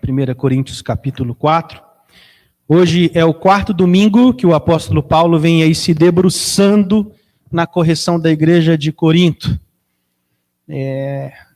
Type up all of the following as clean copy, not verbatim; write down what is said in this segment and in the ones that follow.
1 Coríntios capítulo 4. Hoje é o quarto domingo que o apóstolo Paulo vem aí se debruçando na correção da igreja de Corinto.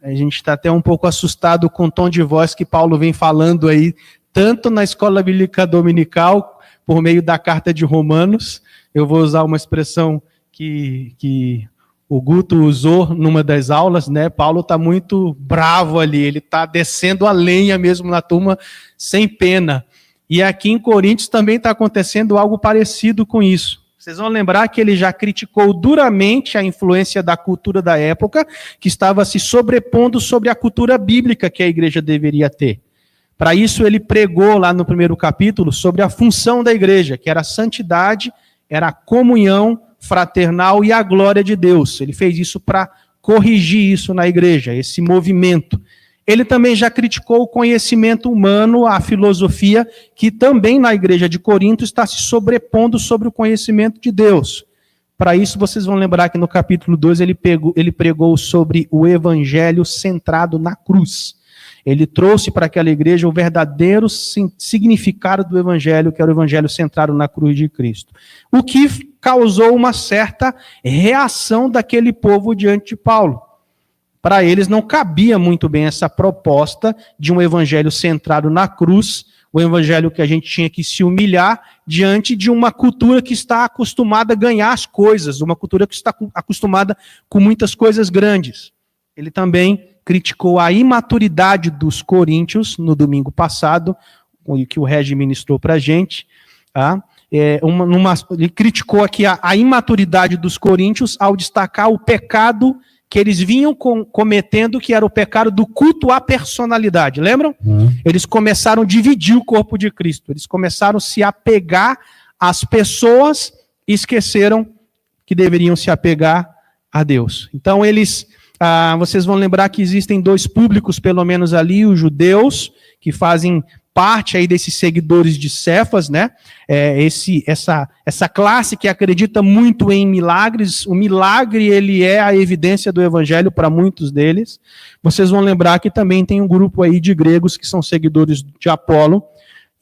A gente está até um pouco assustado com o tom de voz que Paulo vem falando aí, tanto na escola bíblica dominical, por meio da carta de Romanos. Eu vou usar uma expressão que o Guto usou numa das aulas, né? Paulo está muito bravo ali, ele está descendo a lenha mesmo na turma, sem pena. E aqui em Coríntios também está acontecendo algo parecido com isso. Vocês vão lembrar que ele já criticou duramente a influência da cultura da época, que estava se sobrepondo sobre a cultura bíblica que a igreja deveria ter. Para isso ele pregou lá no primeiro capítulo sobre a função da igreja, que era a santidade, era a comunhão fraternal e a glória de Deus. Ele fez isso para corrigir isso na igreja, esse movimento. Ele também já criticou o conhecimento humano, a filosofia, que também na igreja de Corinto está se sobrepondo sobre o conhecimento de Deus. Para isso, vocês vão lembrar que no capítulo 2 ele pregou sobre o evangelho centrado na cruz. Ele trouxe para aquela igreja o verdadeiro significado do evangelho, que era o evangelho centrado na cruz de Cristo. O que causou uma certa reação daquele povo diante de Paulo. Para eles não cabia muito bem essa proposta de um evangelho centrado na cruz, o evangelho que a gente tinha que se humilhar diante de uma cultura que está acostumada a ganhar as coisas, uma cultura que está acostumada com muitas coisas grandes. Ele também criticou a imaturidade dos coríntios no domingo passado, que o Regi ministrou para a gente. Tá? Ele criticou aqui a imaturidade dos coríntios ao destacar o pecado que eles vinham cometendo, que era o pecado do culto à personalidade. Lembram? Eles começaram a dividir o corpo de Cristo. Eles começaram a se apegar às pessoas e esqueceram que deveriam se apegar a Deus. Então vocês vão lembrar que existem dois públicos, pelo menos ali, os judeus, que fazem parte aí desses seguidores de Cefas, né? Essa classe que acredita muito em milagres. O milagre, ele é a evidência do evangelho para muitos deles. Vocês vão lembrar que também tem um grupo aí de gregos que são seguidores de Apolo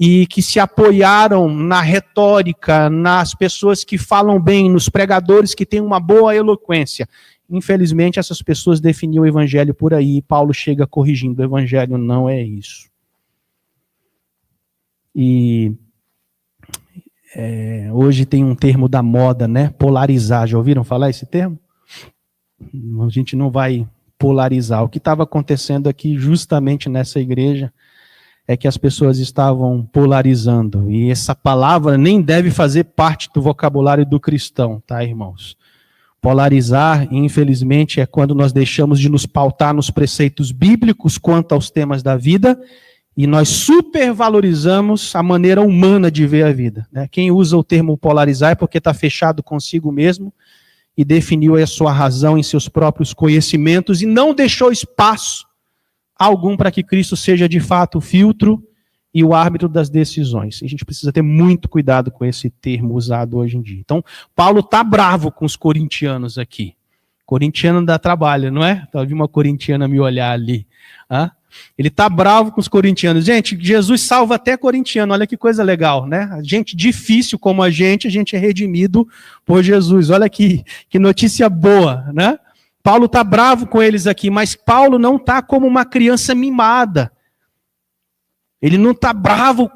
e que se apoiaram na retórica, nas pessoas que falam bem, nos pregadores que têm uma boa eloquência. Infelizmente, essas pessoas definiam o evangelho por aí, e Paulo chega corrigindo: o evangelho não é isso. E hoje tem um termo da moda, né? Polarizar. Já ouviram falar esse termo? A gente não vai polarizar. O que estava acontecendo aqui, justamente nessa igreja, é que as pessoas estavam polarizando. E essa palavra nem deve fazer parte do vocabulário do cristão, tá, irmãos? Polarizar, infelizmente, é quando nós deixamos de nos pautar nos preceitos bíblicos quanto aos temas da vida e nós supervalorizamos a maneira humana de ver a vida. Né? Quem usa o termo polarizar é porque está fechado consigo mesmo e definiu a sua razão em seus próprios conhecimentos e não deixou espaço algum para que Cristo seja de fato o filtro e o árbitro das decisões. A gente precisa ter muito cuidado com esse termo usado hoje em dia. Então, Paulo está bravo com os corintianos aqui. Corintiano dá trabalho, não é? Eu vi uma corintiana me olhar ali. Ele está bravo com os corintianos. Gente, Jesus salva até corintiano, olha que coisa legal, né? A gente difícil como a gente é redimido por Jesus. Olha que notícia boa, né? Paulo está bravo com eles aqui, mas Paulo não está como uma criança mimada. Ele não está bravo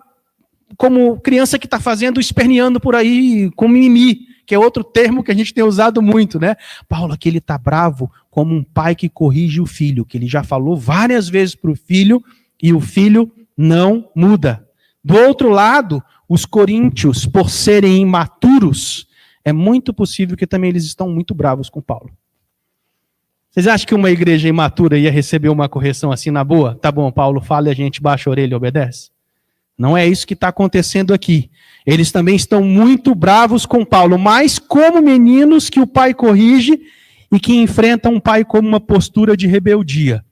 como criança que está esperneando por aí com mimimi, que é outro termo que a gente tem usado muito, né? Paulo aqui ele está bravo como um pai que corrige o filho, que ele já falou várias vezes para o filho, e o filho não muda. Do outro lado, os coríntios, por serem imaturos, é muito possível que também eles estão muito bravos com Paulo. Vocês acham que uma igreja imatura ia receber uma correção assim na boa? Tá bom, Paulo fala e a gente baixa a orelha e obedece? Não é isso que está acontecendo aqui. Eles também estão muito bravos com Paulo, mas como meninos que o pai corrige e que enfrentam um pai com uma postura de rebeldia.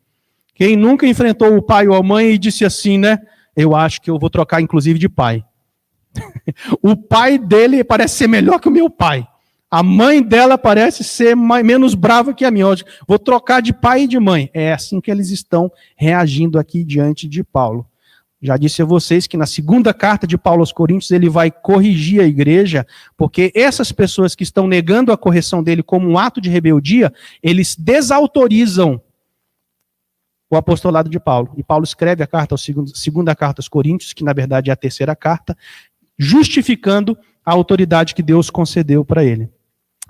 Quem nunca enfrentou o pai ou a mãe e disse assim, né? Eu acho que eu vou trocar inclusive de pai. O pai dele parece ser melhor que o meu pai. A mãe dela parece ser menos brava que a minha. Vou trocar de pai e de mãe. É assim que eles estão reagindo aqui diante de Paulo. Já disse a vocês que na segunda carta de Paulo aos Coríntios ele vai corrigir a igreja, porque essas pessoas que estão negando a correção dele como um ato de rebeldia, eles desautorizam o apostolado de Paulo. E Paulo escreve a segunda carta aos Coríntios, que na verdade é a terceira carta, justificando a autoridade que Deus concedeu para ele.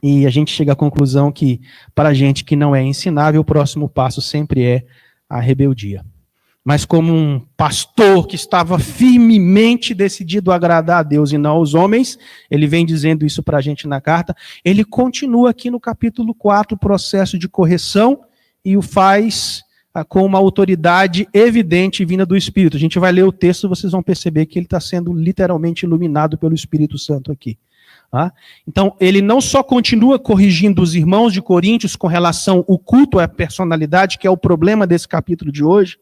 E a gente chega à conclusão que, para a gente que não é ensinável, o próximo passo sempre é a rebeldia. Mas como um pastor que estava firmemente decidido a agradar a Deus e não aos homens, ele vem dizendo isso para a gente na carta, ele continua aqui no capítulo 4 o processo de correção e o faz com uma autoridade evidente vinda do Espírito. A gente vai ler o texto e vocês vão perceber que ele está sendo literalmente iluminado pelo Espírito Santo aqui. Tá? Então, ele não só continua corrigindo os irmãos de Coríntios com relação ao culto à personalidade, que é o problema desse capítulo de hoje,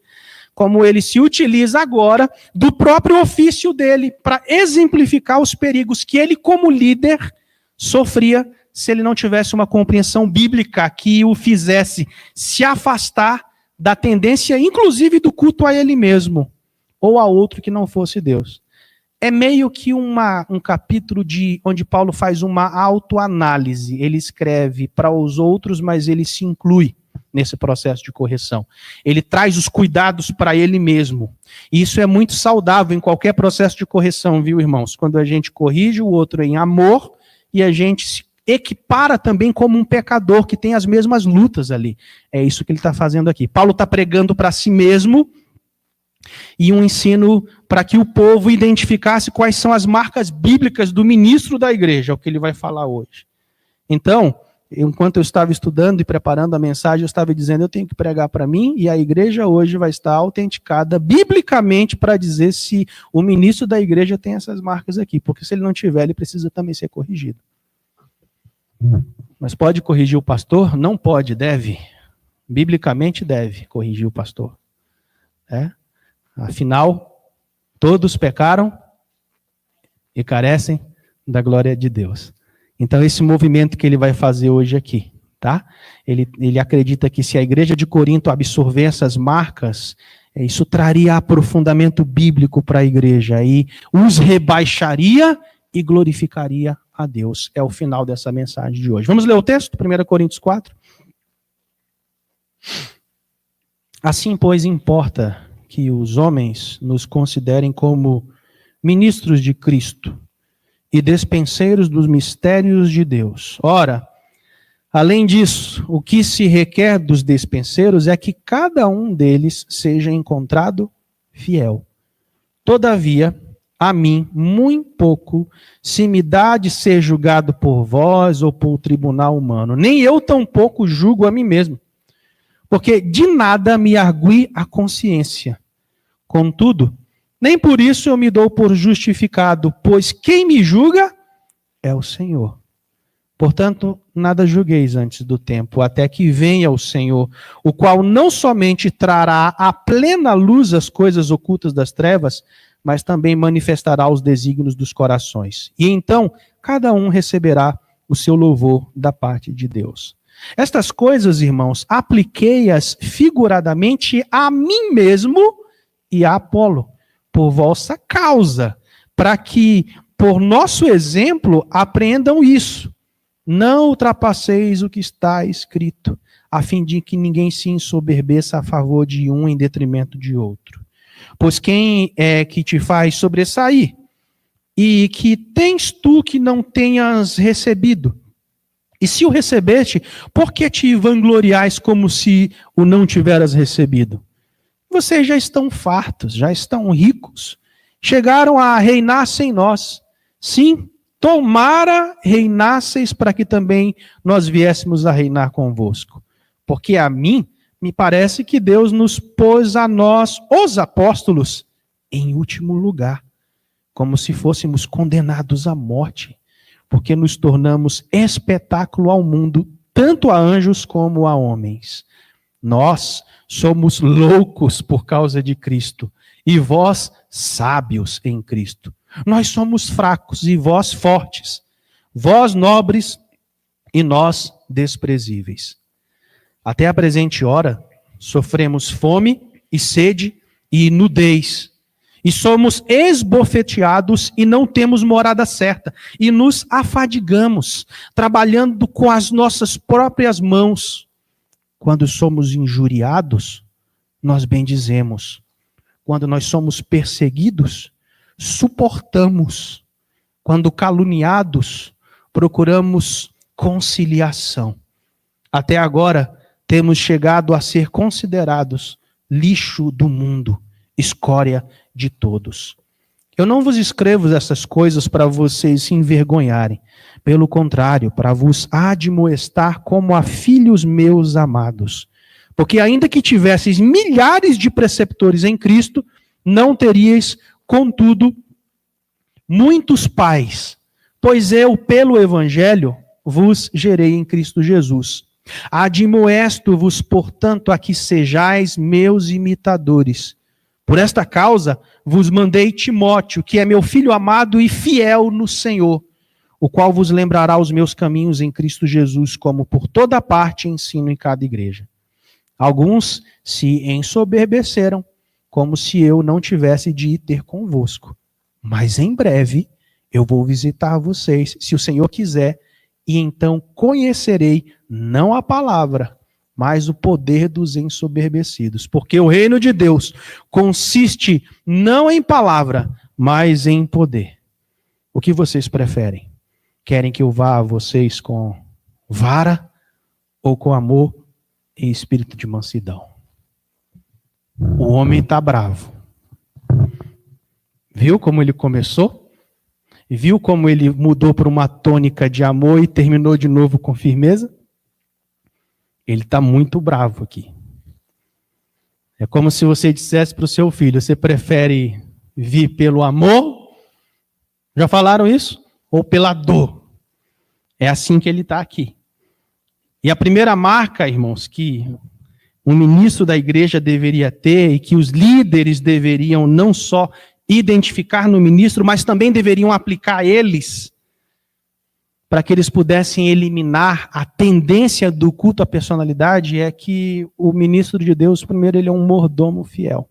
como ele se utiliza agora do próprio ofício dele para exemplificar os perigos que ele, como líder, sofria se ele não tivesse uma compreensão bíblica que o fizesse se afastar da tendência, inclusive do culto a ele mesmo, ou a outro que não fosse Deus. É meio que um capítulo onde Paulo faz uma autoanálise. Ele escreve para os outros, mas ele se inclui nesse processo de correção. Ele traz os cuidados para ele mesmo. E isso é muito saudável em qualquer processo de correção, viu, irmãos? Quando a gente corrige o outro em amor e a gente se equipara também como um pecador que tem as mesmas lutas ali. É isso que ele está fazendo aqui. Paulo está pregando para si mesmo e um ensino para que o povo identificasse quais são as marcas bíblicas do ministro da igreja, é o que ele vai falar hoje. Então, enquanto eu estava estudando e preparando a mensagem, eu estava dizendo, eu tenho que pregar para mim, e a igreja hoje vai estar autenticada biblicamente para dizer se o ministro da igreja tem essas marcas aqui, porque se ele não tiver, ele precisa também ser corrigido. Mas pode corrigir o pastor? Não pode, deve. Biblicamente deve corrigir o pastor. Afinal, todos pecaram e carecem da glória de Deus. Então, esse movimento que ele vai fazer hoje aqui, tá? Ele acredita que se a igreja de Corinto absorver essas marcas, isso traria aprofundamento bíblico para a igreja e os rebaixaria e glorificaria a Deus. É o final dessa mensagem de hoje. Vamos ler o texto, 1 Coríntios 4. Assim, pois, importa que os homens nos considerem como ministros de Cristo e despenseiros dos mistérios de Deus. Ora, além disso, o que se requer dos despenseiros é que cada um deles seja encontrado fiel. Todavia, a mim, muito pouco se me dá de ser julgado por vós ou por tribunal humano. Nem eu tampouco julgo a mim mesmo, porque de nada me argui a consciência. Contudo, nem por isso eu me dou por justificado, pois quem me julga é o Senhor. Portanto, nada julgueis antes do tempo, até que venha o Senhor, o qual não somente trará à plena luz as coisas ocultas das trevas, mas também manifestará os desígnios dos corações. E então, cada um receberá o seu louvor da parte de Deus. Estas coisas, irmãos, apliquei-as figuradamente a mim mesmo e a Apolo, por vossa causa, para que, por nosso exemplo, aprendam isso. Não ultrapasseis o que está escrito, a fim de que ninguém se ensoberbeça a favor de um em detrimento de outro. Pois quem é que te faz sobressair? E que tens tu que não tenhas recebido? E se o recebeste, por que te vangloriais como se o não tiveras recebido? Vocês já estão fartos, já estão ricos, chegaram a reinar sem nós. Sim, tomara reinasseis para que também nós viéssemos a reinar convosco. Porque a mim me parece que Deus nos pôs a nós, os apóstolos, em último lugar, como se fôssemos condenados à morte, porque nos tornamos espetáculo ao mundo, tanto a anjos como a homens. Nós somos loucos por causa de Cristo, e vós sábios em Cristo. Nós somos fracos e vós fortes, vós nobres e nós desprezíveis. Até a presente hora, sofremos fome e sede e nudez, e somos esbofeteados e não temos morada certa, e nos afadigamos, trabalhando com as nossas próprias mãos. Quando somos injuriados, nós bendizemos. Quando nós somos perseguidos, suportamos. Quando caluniados, procuramos conciliação. Até agora, temos chegado a ser considerados lixo do mundo, escória de todos. Eu não vos escrevo essas coisas para vocês se envergonharem. Pelo contrário, para vos admoestar como a filhos meus amados. Porque ainda que tivesseis milhares de preceptores em Cristo, não teríeis, contudo, muitos pais. Pois eu, pelo Evangelho, vos gerei em Cristo Jesus. Admoesto-vos, portanto, a que sejais meus imitadores. Por esta causa vos mandei Timóteo, que é meu filho amado e fiel no Senhor, o qual vos lembrará os meus caminhos em Cristo Jesus, como por toda parte ensino em cada igreja. Alguns se ensoberbeceram, como se eu não tivesse de ir ter convosco. Mas em breve eu vou visitar vocês, se o Senhor quiser, e então conhecerei não a palavra, mas o poder dos ensoberbecidos. Porque o reino de Deus consiste não em palavra, mas em poder. O que vocês preferem? Querem que eu vá a vocês com vara ou com amor e espírito de mansidão? O homem está bravo. Viu como ele começou? Viu como ele mudou para uma tônica de amor e terminou de novo com firmeza? Ele está muito bravo aqui. É como se você dissesse para o seu filho, você prefere vir pelo amor? Já falaram isso? Ou pela dor? É assim que ele está aqui. E a primeira marca, irmãos, que um ministro da igreja deveria ter e que os líderes deveriam não só identificar no ministro, mas também deveriam aplicar a eles, para que eles pudessem eliminar a tendência do culto à personalidade, é que o ministro de Deus, primeiro, ele é um mordomo fiel.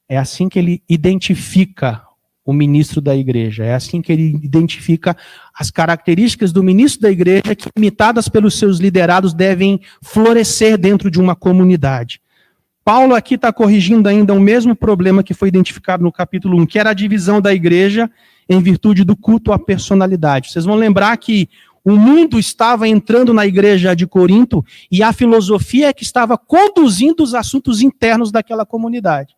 É assim que ele identifica o ministro da igreja. É assim que ele identifica as características do ministro da igreja que, imitadas pelos seus liderados, devem florescer dentro de uma comunidade. Paulo aqui está corrigindo ainda o mesmo problema que foi identificado no capítulo 1, que era a divisão da igreja em virtude do culto à personalidade. Vocês vão lembrar que o mundo estava entrando na igreja de Corinto e a filosofia é que estava conduzindo os assuntos internos daquela comunidade.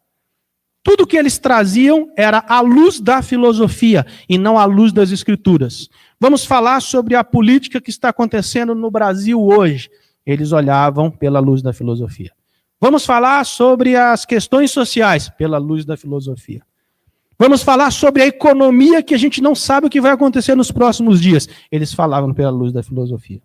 Tudo que eles traziam era à luz da filosofia e não à luz das escrituras. Vamos falar sobre a política que está acontecendo no Brasil hoje. Eles olhavam pela luz da filosofia. Vamos falar sobre as questões sociais pela luz da filosofia. Vamos falar sobre a economia que a gente não sabe o que vai acontecer nos próximos dias. Eles falavam pela luz da filosofia.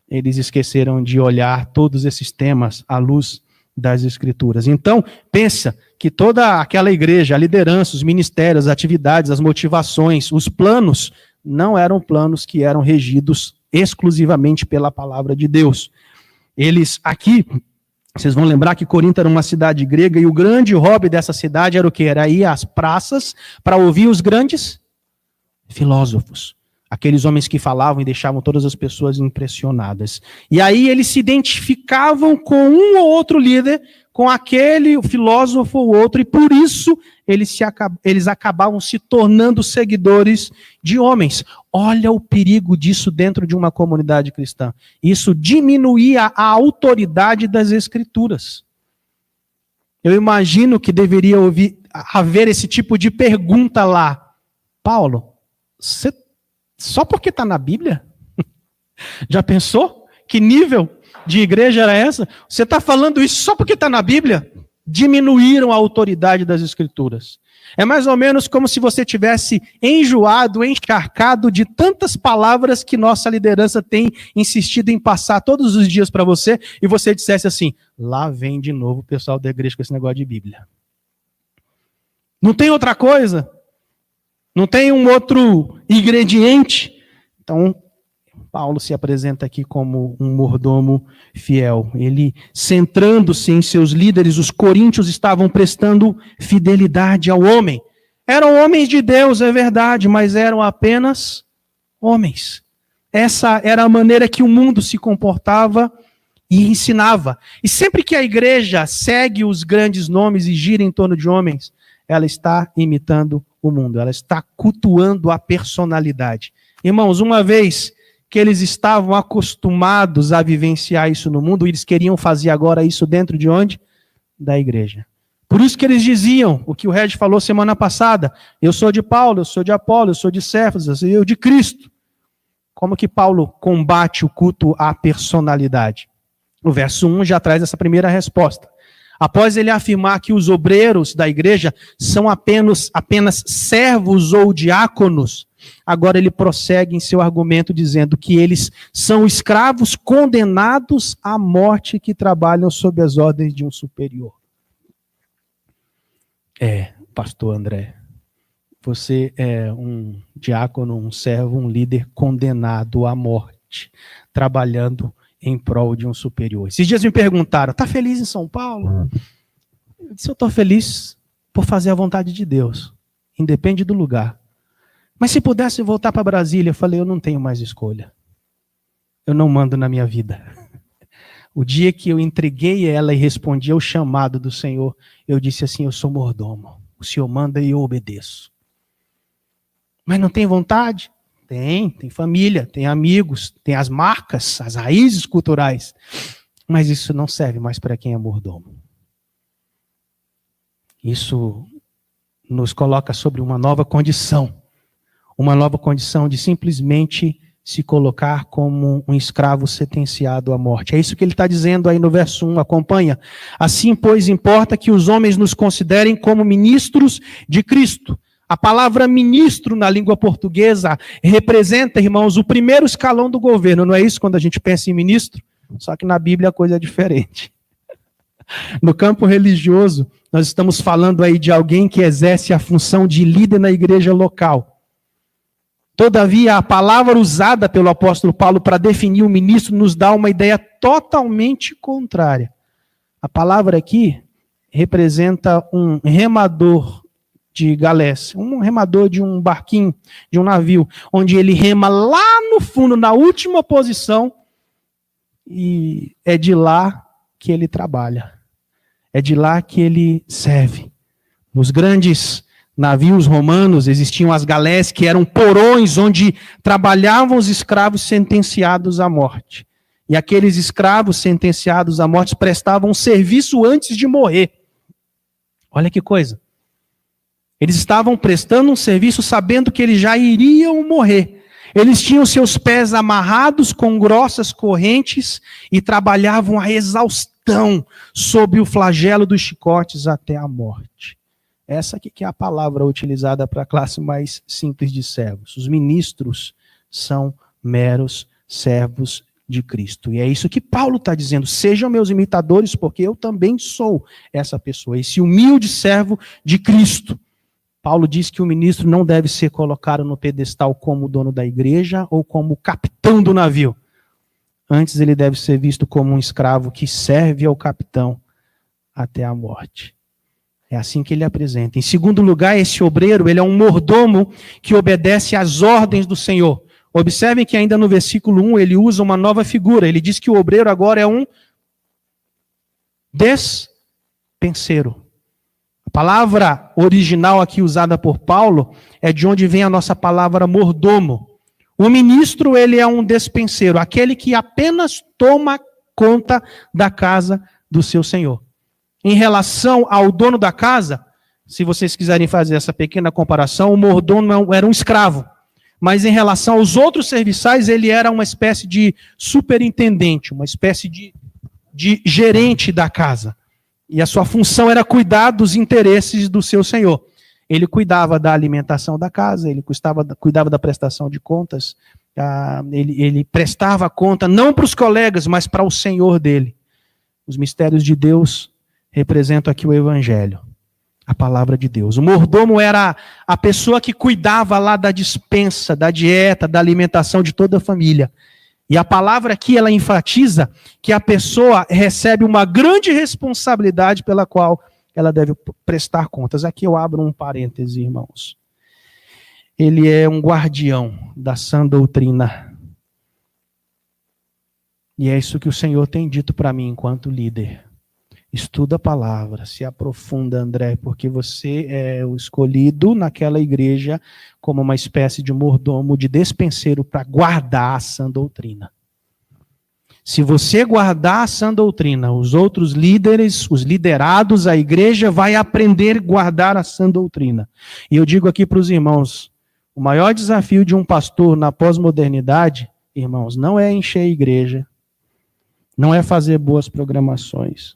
Eles esqueceram de olhar todos esses temas à luz das escrituras. Então, pensa que toda aquela igreja, a liderança, os ministérios, as atividades, as motivações, os planos, não eram planos que eram regidos exclusivamente pela palavra de Deus. Eles aqui... Vocês vão lembrar que Corinto era uma cidade grega e o grande hobby dessa cidade era o quê? Era ir às praças para ouvir os grandes filósofos. Aqueles homens que falavam e deixavam todas as pessoas impressionadas. E aí eles se identificavam com um ou outro líder, com aquele filósofo ou outro, e por isso eles acabavam se tornando seguidores de homens. Olha o perigo disso dentro de uma comunidade cristã. Isso diminuía a autoridade das escrituras. Eu imagino que deveria haver esse tipo de pergunta lá. Paulo, você só porque está na Bíblia? Já pensou? Que nível de igreja era essa? Você está falando isso só porque está na Bíblia? Diminuíram a autoridade das escrituras. É mais ou menos como se você tivesse enjoado, encharcado de tantas palavras que nossa liderança tem insistido em passar todos os dias para você, e você dissesse assim, lá vem de novo o pessoal da igreja com esse negócio de Bíblia. Não tem outra coisa? Não tem um outro ingrediente? Então, Paulo se apresenta aqui como um mordomo fiel. Ele, centrando-se em seus líderes, os coríntios estavam prestando fidelidade ao homem. Eram homens de Deus, é verdade, mas eram apenas homens. Essa era a maneira que o mundo se comportava e ensinava. E sempre que a igreja segue os grandes nomes e gira em torno de homens, ela está imitando o mundo, ela está cultuando a personalidade. Irmãos, uma vez que eles estavam acostumados a vivenciar isso no mundo, eles queriam fazer agora isso dentro de onde? Da igreja. Por isso que eles diziam, o que o Regi falou semana passada, eu sou de Paulo, eu sou de Apolo, eu sou de Cefas, eu de Cristo. Como que Paulo combate o culto à personalidade? O verso 1 já traz essa primeira resposta. Após ele afirmar que os obreiros da igreja são apenas servos ou diáconos, agora ele prossegue em seu argumento dizendo que eles são escravos condenados à morte que trabalham sob as ordens de um superior. Pastor André, você é um diácono, um servo, um líder condenado à morte, trabalhando em prol de um superior. Esses dias me perguntaram, está feliz em São Paulo? Eu disse, eu estou feliz por fazer a vontade de Deus, independe do lugar. Mas se pudesse voltar para Brasília, eu falei, eu não tenho mais escolha. Eu não mando na minha vida. O dia que eu entreguei ela e respondi ao chamado do Senhor, eu disse assim, eu sou mordomo. O Senhor manda e eu obedeço. Mas não tem vontade? Tem família, tem amigos, tem as marcas, as raízes culturais. Mas isso não serve mais para quem é mordomo. Isso nos coloca sobre uma nova condição. Uma nova condição de simplesmente se colocar como um escravo sentenciado à morte. É isso que ele está dizendo aí no verso 1, acompanha. Assim, pois, importa que os homens nos considerem como ministros de Cristo. A palavra ministro na língua portuguesa representa, irmãos, o primeiro escalão do governo. Não é isso quando a gente pensa em ministro? Só que na Bíblia a coisa é diferente. No campo religioso, nós estamos falando aí de alguém que exerce a função de líder na igreja local. Todavia, a palavra usada pelo apóstolo Paulo para definir o ministro nos dá uma ideia totalmente contrária. A palavra aqui representa um remador de galés, um remador de um barquinho, de um navio, onde ele rema lá no fundo, na última posição, e é de lá que ele trabalha. É de lá que ele serve. Nos grandes navios romanos existiam as galés, que eram porões onde trabalhavam os escravos sentenciados à morte. E aqueles escravos sentenciados à morte prestavam serviço antes de morrer. Olha que coisa. Eles estavam prestando um serviço sabendo que eles já iriam morrer. Eles tinham seus pés amarrados com grossas correntes e trabalhavam a exaustão sob o flagelo dos chicotes até a morte. Essa aqui que é a palavra utilizada para a classe mais simples de servos. Os ministros são meros servos de Cristo. E é isso que Paulo está dizendo. Sejam meus imitadores, porque eu também sou essa pessoa, esse humilde servo de Cristo. Paulo diz que o ministro não deve ser colocado no pedestal como dono da igreja ou como capitão do navio. Antes ele deve ser visto como um escravo que serve ao capitão até a morte. É assim que ele apresenta. Em segundo lugar, esse obreiro, ele é um mordomo que obedece às ordens do Senhor. Observem que ainda no versículo 1 ele usa uma nova figura. Ele diz que o obreiro agora é um despenseiro. A palavra original aqui usada por Paulo é de onde vem a nossa palavra mordomo. O ministro, ele é um despenseiro, aquele que apenas toma conta da casa do seu senhor. Em relação ao dono da casa, se vocês quiserem fazer essa pequena comparação, o mordomo era um escravo. Mas em relação aos outros serviçais, ele era uma espécie de superintendente, uma espécie de gerente da casa. E a sua função era cuidar dos interesses do seu senhor. Ele cuidava da alimentação da casa, ele cuidava da prestação de contas, ele prestava conta não para os colegas, mas para o senhor dele. Os mistérios de Deus representam aqui o evangelho, a palavra de Deus. O mordomo era a pessoa que cuidava lá da dispensa, da dieta, da alimentação de toda a família. E a palavra aqui, ela enfatiza que a pessoa recebe uma grande responsabilidade pela qual ela deve prestar contas. Aqui eu abro um parêntese, irmãos. Ele é um guardião da sã doutrina. E é isso que o Senhor tem dito para mim enquanto líder. Estuda a palavra, se aprofunda, André, porque você é o escolhido naquela igreja como uma espécie de mordomo, de despenseiro para guardar a sã doutrina. Se você guardar a sã doutrina, os outros líderes, os liderados, a igreja vai aprender a guardar a sã doutrina. E eu digo aqui para os irmãos, o maior desafio de um pastor na pós-modernidade, irmãos, não é encher a igreja, não é fazer boas programações,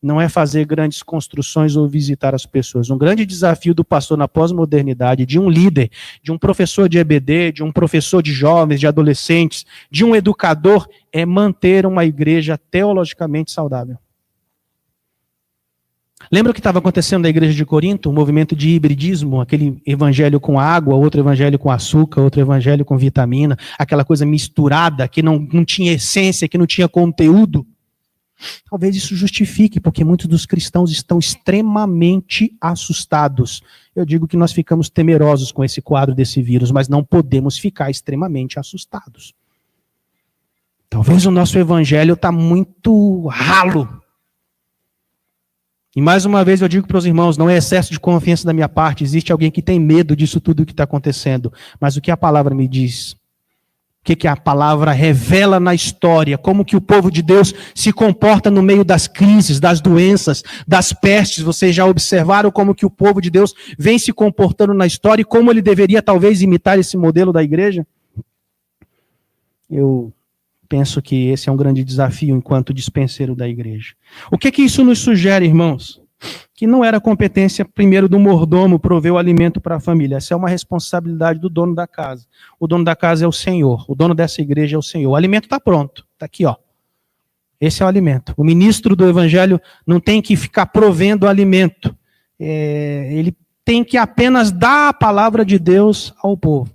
não é fazer grandes construções ou visitar as pessoas. Um grande desafio do pastor na pós-modernidade, de um líder, de um professor de EBD, de um professor de jovens, de adolescentes, de um educador, é manter uma igreja teologicamente saudável. Lembra o que estava acontecendo na igreja de Corinto? O movimento de hibridismo, aquele evangelho com água, outro evangelho com açúcar, outro evangelho com vitamina, aquela coisa misturada, que não tinha essência, que não tinha conteúdo. Talvez isso justifique, porque muitos dos cristãos estão extremamente assustados. Eu digo que nós ficamos temerosos com esse quadro desse vírus, mas não podemos ficar extremamente assustados. Talvez o nosso evangelho está muito ralo. E mais uma vez eu digo para os irmãos, não é excesso de confiança da minha parte, existe alguém que tem medo disso tudo que está acontecendo. Mas o que a palavra me diz? O que a palavra revela na história? Como que o povo de Deus se comporta no meio das crises, das doenças, das pestes? Vocês já observaram como que o povo de Deus vem se comportando na história e como ele deveria talvez imitar esse modelo da igreja? Eu penso que esse é um grande desafio enquanto dispenseiro da igreja. O que isso nos sugere, irmãos? Que não era competência primeiro do mordomo prover o alimento para a família. Essa é uma responsabilidade do dono da casa. O dono da casa é o Senhor. O dono dessa igreja é o Senhor. O alimento está pronto. Está aqui, ó. Esse é o alimento. O ministro do evangelho não tem que ficar provendo o alimento. Ele tem que apenas dar a palavra de Deus ao povo.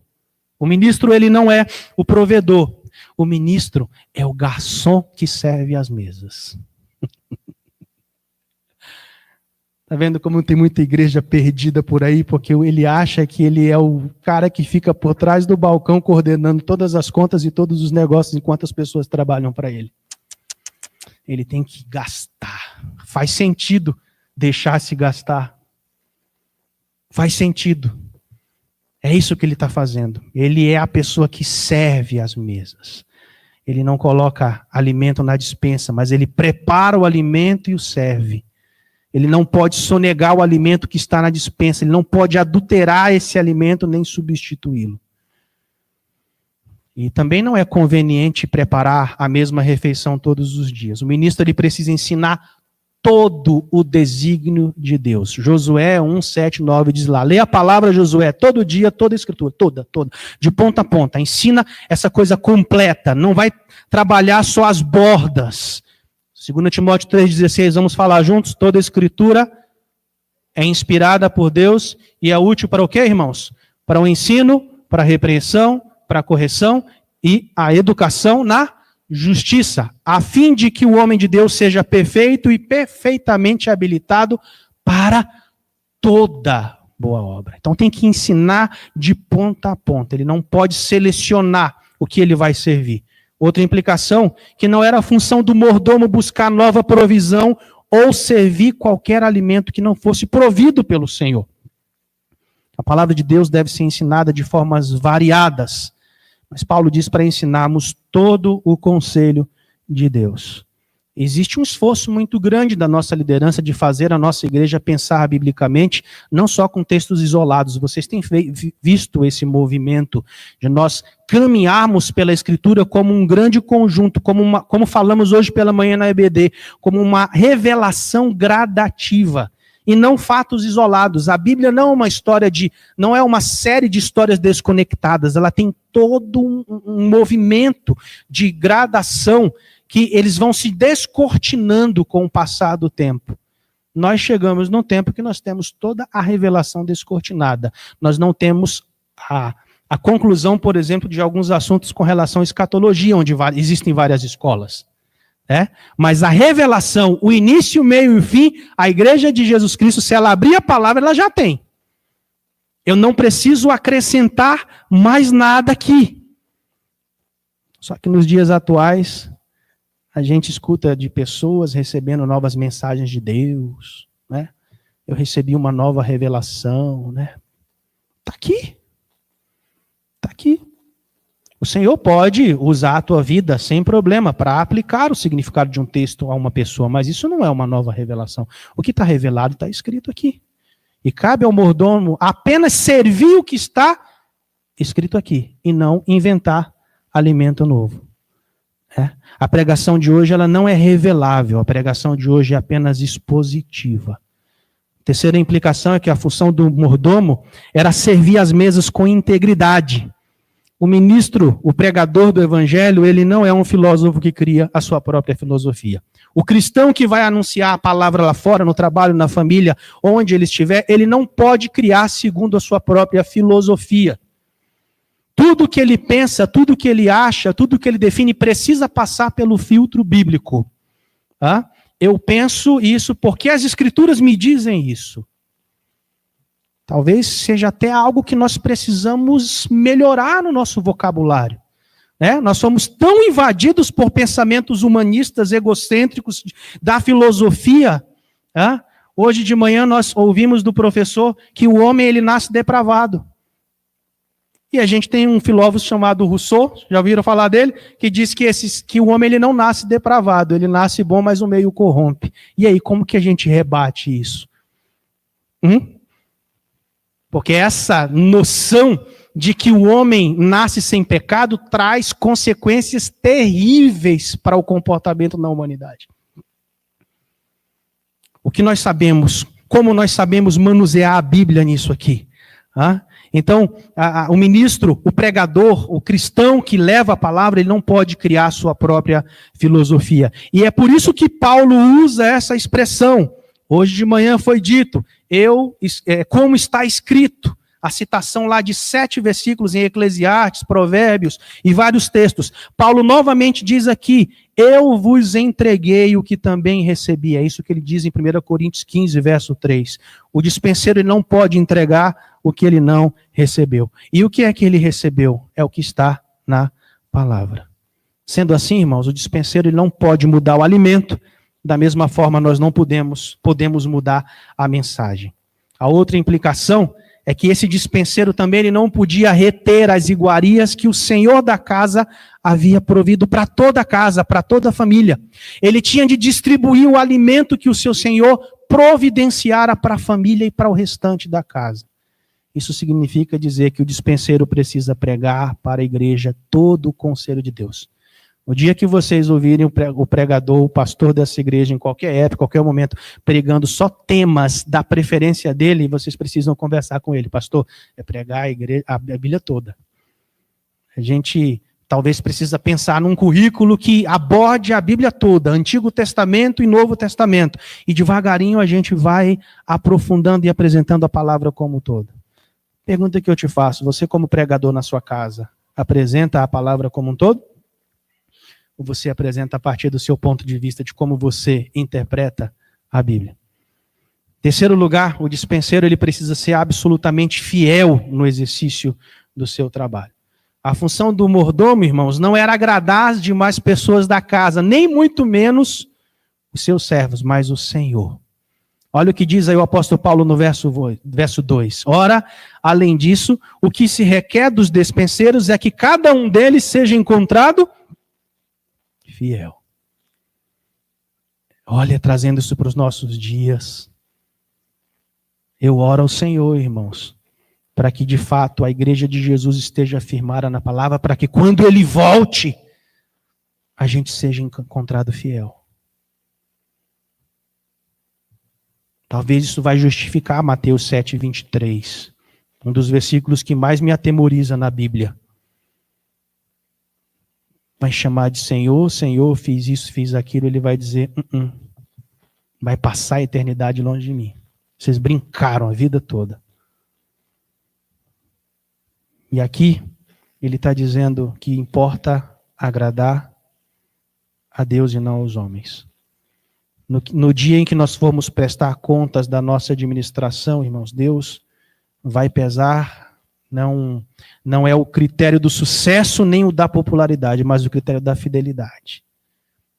O ministro, ele não é o provedor. O ministro é o garçom que serve as mesas. Tá vendo como tem muita igreja perdida por aí, porque ele acha que ele é o cara que fica por trás do balcão coordenando todas as contas e todos os negócios enquanto as pessoas trabalham para ele. Ele tem que gastar. Faz sentido deixar se gastar. Faz sentido. É isso que ele está fazendo. Ele é a pessoa que serve as mesas. Ele não coloca alimento na despensa, mas ele prepara o alimento e o serve. Ele não pode sonegar o alimento que está na despensa, ele não pode adulterar esse alimento nem substituí-lo. E também não é conveniente preparar a mesma refeição todos os dias. O ministro ele precisa ensinar todo o desígnio de Deus. Josué 1, 7, 9 diz lá, lê a palavra Josué todo dia, toda a escritura, toda, de ponta a ponta. Ensina essa coisa completa, não vai trabalhar só as bordas. 2 Timóteo 3,16, vamos falar juntos? Toda a escritura é inspirada por Deus e é útil para o quê, irmãos? Para o ensino, para a repreensão, para a correção e a educação na justiça, a fim de que o homem de Deus seja perfeito e perfeitamente habilitado para toda boa obra. Então tem que ensinar de ponta a ponta, ele não pode selecionar o que ele vai servir. Outra implicação, que não era a função do mordomo buscar nova provisão ou servir qualquer alimento que não fosse provido pelo Senhor. A palavra de Deus deve ser ensinada de formas variadas, mas Paulo diz para ensinarmos todo o conselho de Deus. Existe um esforço muito grande da nossa liderança de fazer a nossa igreja pensar biblicamente, não só com textos isolados. Vocês têm visto esse movimento de nós caminharmos pela Escritura como um grande conjunto, como falamos hoje pela manhã na EBD, como uma revelação gradativa e não fatos isolados. A Bíblia não é uma série de histórias desconectadas, ela tem todo um movimento de gradação que eles vão se descortinando com o passar do tempo. Nós chegamos num tempo que nós temos toda a revelação descortinada. Nós não temos a conclusão, por exemplo, de alguns assuntos com relação à escatologia, onde existem várias escolas. Mas a revelação, o início, o meio e o fim, a igreja de Jesus Cristo, se ela abrir a palavra, ela já tem. Eu não preciso acrescentar mais nada aqui. Só que nos dias atuais, a gente escuta de pessoas recebendo novas mensagens de Deus, né? Eu recebi uma nova revelação, né? Está aqui. Está aqui. O Senhor pode usar a tua vida sem problema para aplicar o significado de um texto a uma pessoa, mas isso não é uma nova revelação. O que está revelado está escrito aqui. E cabe ao mordomo apenas servir o que está escrito aqui e não inventar alimento novo. A pregação de hoje ela não é revelável, a pregação de hoje é apenas expositiva. Terceira implicação é que a função do mordomo era servir as mesas com integridade. O ministro, o pregador do evangelho, ele não é um filósofo que cria a sua própria filosofia. O cristão que vai anunciar a palavra lá fora, no trabalho, na família, onde ele estiver, ele não pode criar segundo a sua própria filosofia. Tudo que ele pensa, tudo que ele acha, tudo que ele define precisa passar pelo filtro bíblico. Eu penso isso porque as escrituras me dizem isso. Talvez seja até algo que nós precisamos melhorar no nosso vocabulário. Nós somos tão invadidos por pensamentos humanistas, egocêntricos, da filosofia. Hoje de manhã nós ouvimos do professor que o homem ele nasce depravado. E a gente tem um filósofo chamado Rousseau, já ouviram falar dele? Que diz que o homem ele não nasce depravado, ele nasce bom, mas o meio corrompe. E aí, como que a gente rebate isso? Porque essa noção de que o homem nasce sem pecado traz consequências terríveis para o comportamento na humanidade. O que nós sabemos, como nós sabemos manusear a Bíblia nisso aqui? Então, o ministro, o pregador, o cristão que leva a palavra, ele não pode criar sua própria filosofia. E é por isso que Paulo usa essa expressão. Hoje de manhã foi dito, como está escrito, a citação lá de 7 versículos em Eclesiastes, Provérbios e vários textos. Paulo novamente diz aqui, eu vos entreguei o que também recebi. É isso que ele diz em 1 Coríntios 15, verso 3. O dispenseiro ele não pode entregar o que ele não recebeu. E o que é que ele recebeu? É o que está na palavra. Sendo assim, irmãos, o dispenseiro ele não pode mudar o alimento, da mesma forma nós não podemos mudar a mensagem. A outra implicação é que esse dispenseiro também ele não podia reter as iguarias que o senhor da casa havia provido para toda a casa, para toda a família. Ele tinha de distribuir o alimento que o seu senhor providenciara para a família e para o restante da casa. Isso significa dizer que o dispenseiro precisa pregar para a igreja todo o conselho de Deus. O dia que vocês ouvirem o pregador, o pastor dessa igreja, em qualquer época, qualquer momento, pregando só temas da preferência dele, vocês precisam conversar com ele. Pastor, é pregar a igreja, a Bíblia toda. A gente talvez precisa pensar num currículo que aborde a Bíblia toda, Antigo Testamento e Novo Testamento. E devagarinho a gente vai aprofundando e apresentando a palavra como um todo. Pergunta que eu te faço, você como pregador na sua casa, apresenta a palavra como um todo? Ou você apresenta a partir do seu ponto de vista de como você interpreta a Bíblia? Terceiro lugar, o dispenseiro ele precisa ser absolutamente fiel no exercício do seu trabalho. A função do mordomo, irmãos, não era agradar as demais pessoas da casa, nem muito menos os seus servos, mas o Senhor. Olha o que diz aí o apóstolo Paulo no verso 2. Ora, além disso, o que se requer dos dispenseiros é que cada um deles seja encontrado fiel. Olha, trazendo isso para os nossos dias. Eu oro ao Senhor, irmãos, para que de fato a igreja de Jesus esteja firmada na palavra, para que quando Ele volte, a gente seja encontrado fiel. Talvez isso vai justificar Mateus 7, 23, um dos versículos que mais me atemoriza na Bíblia. Vai chamar de Senhor, Senhor, fiz isso, fiz aquilo, ele vai dizer, vai passar a eternidade longe de mim. Vocês brincaram a vida toda. E aqui ele está dizendo que importa agradar a Deus e não aos homens. No dia em que nós formos prestar contas da nossa administração, irmãos, Deus vai pesar, não é o critério do sucesso nem o da popularidade, mas o critério da fidelidade.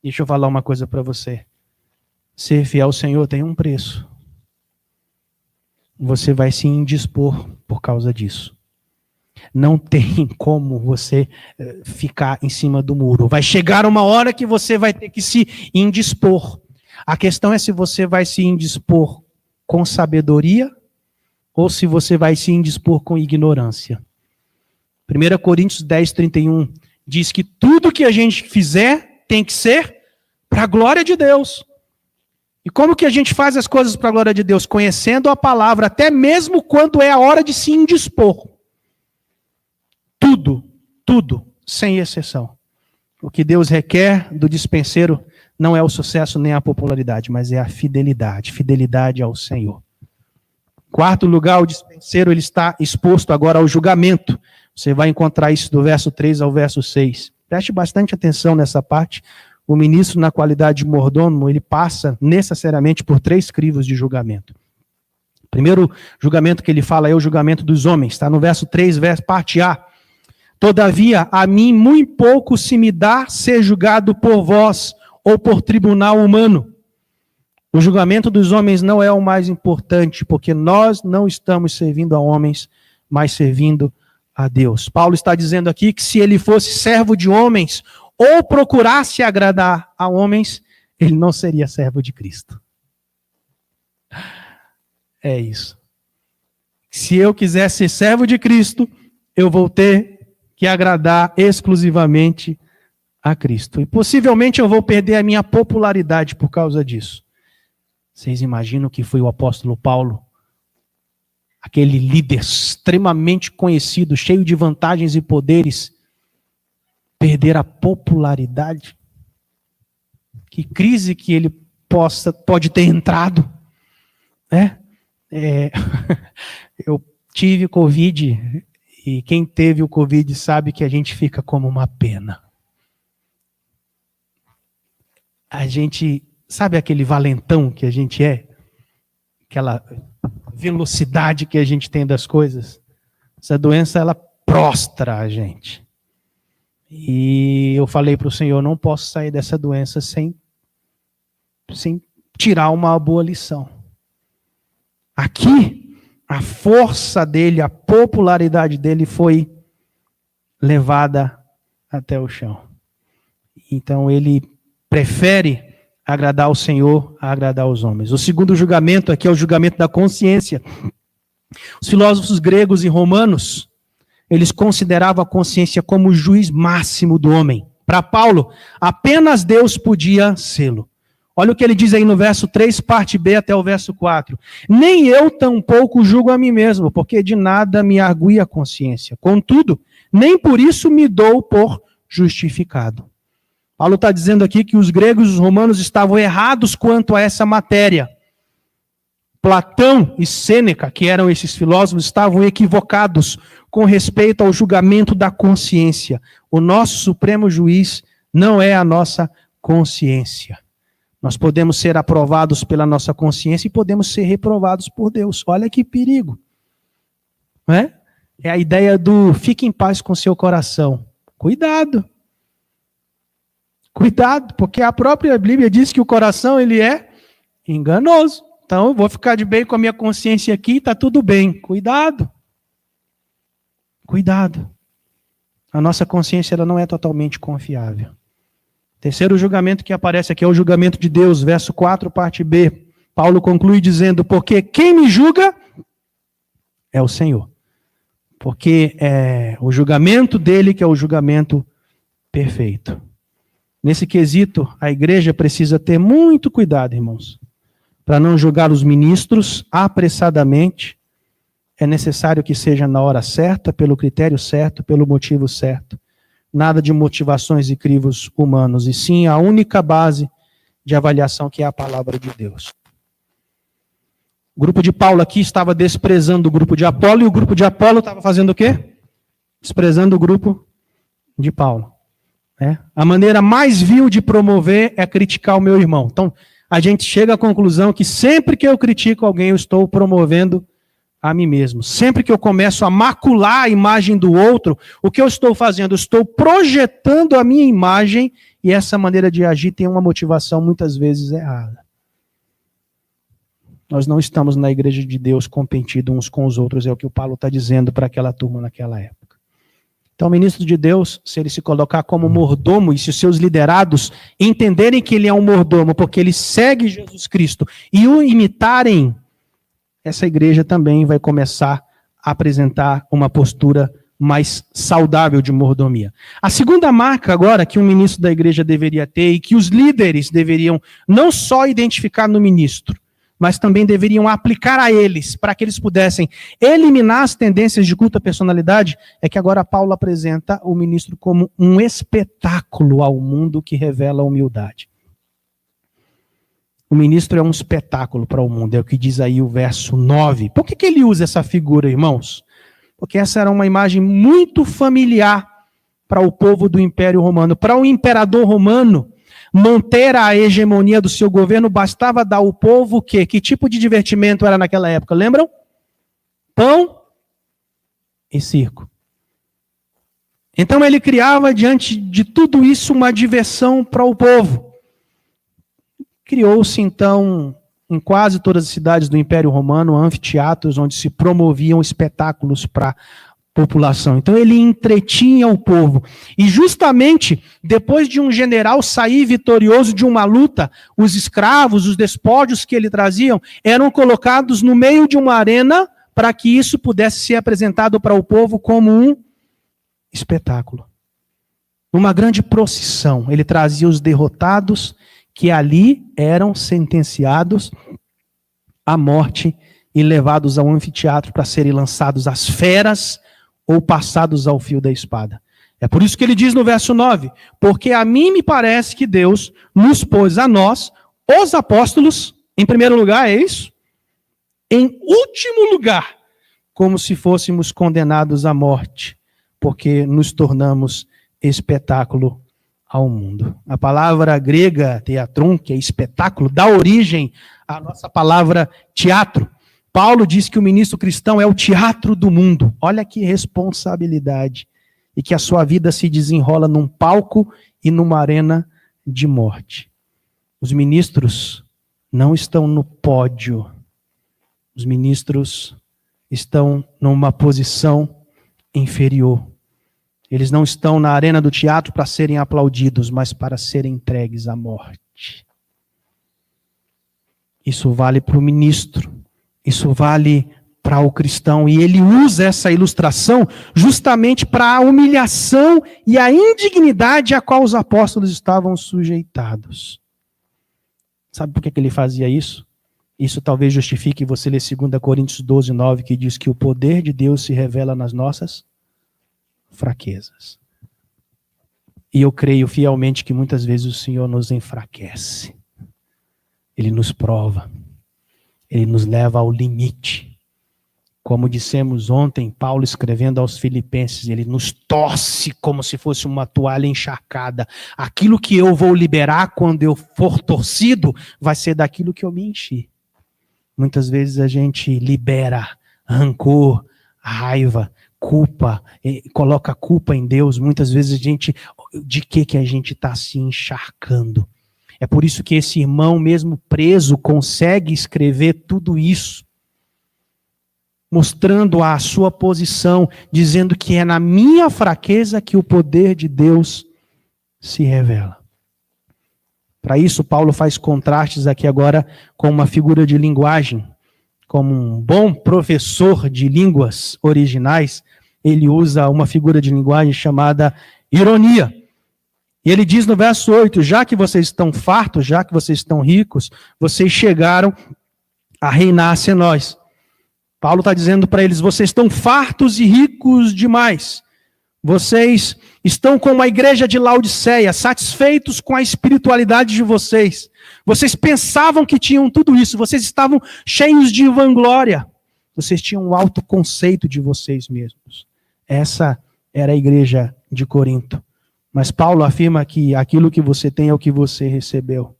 Deixa eu falar uma coisa para você. Ser fiel ao Senhor tem um preço. Você vai se indispor por causa disso. Não tem como você ficar em cima do muro. Vai chegar uma hora que você vai ter que se indispor. A questão é se você vai se indispor com sabedoria ou se você vai se indispor com ignorância. 1 Coríntios 10, 31 diz que tudo que a gente fizer tem que ser para a glória de Deus. E como que a gente faz as coisas para a glória de Deus? Conhecendo a palavra, até mesmo quando é a hora de se indispor. Tudo, sem exceção. O que Deus requer do dispenseiro não é o sucesso nem a popularidade, mas é a fidelidade. Fidelidade ao Senhor. Quarto lugar, o dispenseiro ele está exposto agora ao julgamento. Você vai encontrar isso do verso 3 ao verso 6. Preste bastante atenção nessa parte. O ministro, na qualidade de mordomo, ele passa necessariamente por 3 crivos de julgamento. O primeiro julgamento que ele fala é o julgamento dos homens. Está no verso 3, parte A. Todavia, a mim muito pouco se me dá ser julgado por vós ou por tribunal humano. O julgamento dos homens não é o mais importante, porque nós não estamos servindo a homens, mas servindo a Deus. Paulo está dizendo aqui que se ele fosse servo de homens ou procurasse agradar a homens, ele não seria servo de Cristo. É isso. Se eu quiser ser servo de Cristo, eu vou ter que agradar exclusivamente a Cristo. E possivelmente eu vou perder a minha popularidade por causa disso. Vocês imaginam que foi o apóstolo Paulo, aquele líder extremamente conhecido, cheio de vantagens e poderes, perder a popularidade? Que crise que ele pode ter entrado, né? Eu tive Covid, e quem teve o Covid sabe que a gente fica como uma pena. A gente, sabe aquele valentão que a gente é? Aquela velocidade que a gente tem das coisas? Essa doença, ela prostra a gente. E eu falei para o Senhor, não posso sair dessa doença sem tirar uma boa lição. Aqui, a força dele, a popularidade dele foi levada até o chão. Então ele prefere agradar ao Senhor a agradar aos homens. O segundo julgamento aqui é o julgamento da consciência. Os filósofos gregos e romanos, eles consideravam a consciência como o juiz máximo do homem. Para Paulo, apenas Deus podia sê-lo. Olha o que ele diz aí no verso 3, parte B até o verso 4. Nem eu tampouco julgo a mim mesmo, porque de nada me argui a consciência. Contudo, nem por isso me dou por justificado. Paulo está dizendo aqui que os gregos e os romanos estavam errados quanto a essa matéria. Platão e Sêneca, que eram esses filósofos, estavam equivocados com respeito ao julgamento da consciência. O nosso supremo juiz não é a nossa consciência. Nós podemos ser aprovados pela nossa consciência e podemos ser reprovados por Deus. Olha que perigo. Não é? É a ideia do fique em paz com seu coração. Cuidado. Cuidado, porque a própria Bíblia diz que o coração ele é enganoso. Então eu vou ficar de bem com a minha consciência aqui e está tudo bem. Cuidado. Cuidado. A nossa consciência ela não é totalmente confiável. Terceiro julgamento que aparece aqui é o julgamento de Deus, verso 4, parte B. Paulo conclui dizendo, porque quem me julga é o Senhor. Porque é o julgamento dele que é o julgamento perfeito. Nesse quesito, a igreja precisa ter muito cuidado, irmãos, para não julgar os ministros apressadamente. É necessário que seja na hora certa, pelo critério certo, pelo motivo certo. Nada de motivações e crivos humanos, e sim a única base de avaliação que é a palavra de Deus. O grupo de Paulo aqui estava desprezando o grupo de Apolo, e o grupo de Apolo estava fazendo o quê? desprezando o grupo de Paulo. A maneira mais vil de promover é criticar o meu irmão. Então, a gente chega à conclusão que sempre que eu critico alguém, eu estou promovendo a mim mesmo. Sempre que eu começo a macular a imagem do outro, o que eu estou fazendo? Eu estou projetando a minha imagem, e essa maneira de agir tem uma motivação muitas vezes errada. Nós não estamos na igreja de Deus competindo uns com os outros, é o que o Paulo está dizendo para aquela turma naquela época. Então, o ministro de Deus, se ele se colocar como mordomo, e se os seus liderados entenderem que ele é um mordomo, porque ele segue Jesus Cristo, e o imitarem, essa igreja também vai começar a apresentar uma postura mais saudável de mordomia. A segunda marca agora que um ministro da igreja deveria ter, e que os líderes deveriam não só identificar no ministro, mas também deveriam aplicar a eles, para que eles pudessem eliminar as tendências de culto à personalidade, é que agora Paulo apresenta o ministro como um espetáculo ao mundo que revela a humildade. O ministro é um espetáculo para o mundo, é o que diz aí o verso 9. Por que ele usa essa figura, irmãos? Porque essa era uma imagem muito familiar para o povo do Império Romano. Para o imperador romano manter a hegemonia do seu governo, bastava dar ao povo o quê? Que tipo de divertimento era naquela época? Lembram? Pão e circo. Então ele criava, diante de tudo isso, uma diversão para o povo. Criou-se, então, em quase todas as cidades do Império Romano, anfiteatros onde se promoviam espetáculos para a população. Então ele entretinha o povo. E justamente depois de um general sair vitorioso de uma luta, os escravos, os despojos que ele traziam, eram colocados no meio de uma arena para que isso pudesse ser apresentado para o povo como um espetáculo. Numa grande procissão, ele trazia os derrotados que ali eram sentenciados à morte e levados ao anfiteatro para serem lançados às feras ou passados ao fio da espada. É por isso que ele diz no verso 9, porque a mim me parece que Deus nos pôs a nós, os apóstolos, em primeiro lugar, é isso? Em último lugar, como se fôssemos condenados à morte, porque nos tornamos espetáculo ao mundo. A palavra grega, teatron, que é espetáculo, dá origem à nossa palavra teatro. Paulo diz que o ministro cristão é o teatro do mundo. Olha que responsabilidade. E que a sua vida se desenrola num palco e numa arena de morte. Os ministros não estão no pódio. Os ministros estão numa posição inferior. Eles não estão na arena do teatro para serem aplaudidos, mas para serem entregues à morte. Isso vale para o ministro. Isso vale para o cristão. E ele usa essa ilustração justamente para a humilhação e a indignidade a qual os apóstolos estavam sujeitados. Sabe por que ele fazia isso? Isso talvez justifique você ler 2 Coríntios 12, 9, que diz que o poder de Deus se revela nas nossas fraquezas. E eu creio fielmente que muitas vezes o Senhor nos enfraquece. Ele nos prova. Ele nos leva ao limite. Como dissemos ontem, Paulo escrevendo aos Filipenses, ele nos torce como se fosse uma toalha encharcada. Aquilo que eu vou liberar quando eu for torcido, vai ser daquilo que eu me enchi. Muitas vezes a gente libera rancor, raiva, culpa, coloca a culpa em Deus. Muitas vezes a gente, de que a gente está se encharcando? É por isso que esse irmão, mesmo preso, consegue escrever tudo isso, mostrando a sua posição, dizendo que é na minha fraqueza que o poder de Deus se revela. Para isso, Paulo faz contrastes aqui agora com uma figura de linguagem. Como um bom professor de línguas originais, ele usa uma figura de linguagem chamada ironia. E ele diz no verso 8, já que vocês estão fartos, já que vocês estão ricos, vocês chegaram a reinar sem nós. Paulo está dizendo para eles, vocês estão fartos e ricos demais. Vocês estão como a igreja de Laodiceia, satisfeitos com a espiritualidade de vocês. Vocês pensavam que tinham tudo isso, vocês estavam cheios de vanglória. Vocês tinham um alto conceito de vocês mesmos. Essa era a igreja de Corinto. Mas Paulo afirma que aquilo que você tem é o que você recebeu.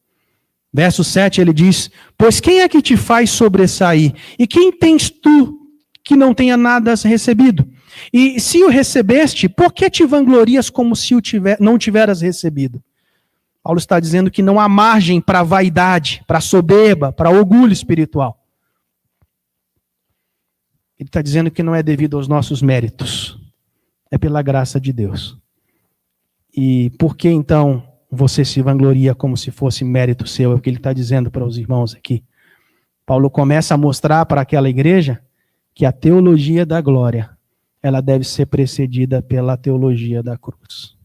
Verso 7 ele diz: pois quem é que te faz sobressair? E quem tens tu que não tenha nada recebido? E se o recebeste, por que te vanglorias como se não tiveras recebido? Paulo está dizendo que não há margem para vaidade, para soberba, para orgulho espiritual. Ele está dizendo que não é devido aos nossos méritos, é pela graça de Deus. E por que então você se vangloria como se fosse mérito seu? É o que ele está dizendo para os irmãos aqui. Paulo começa a mostrar para aquela igreja que a teologia da glória, ela deve ser precedida pela teologia da cruz.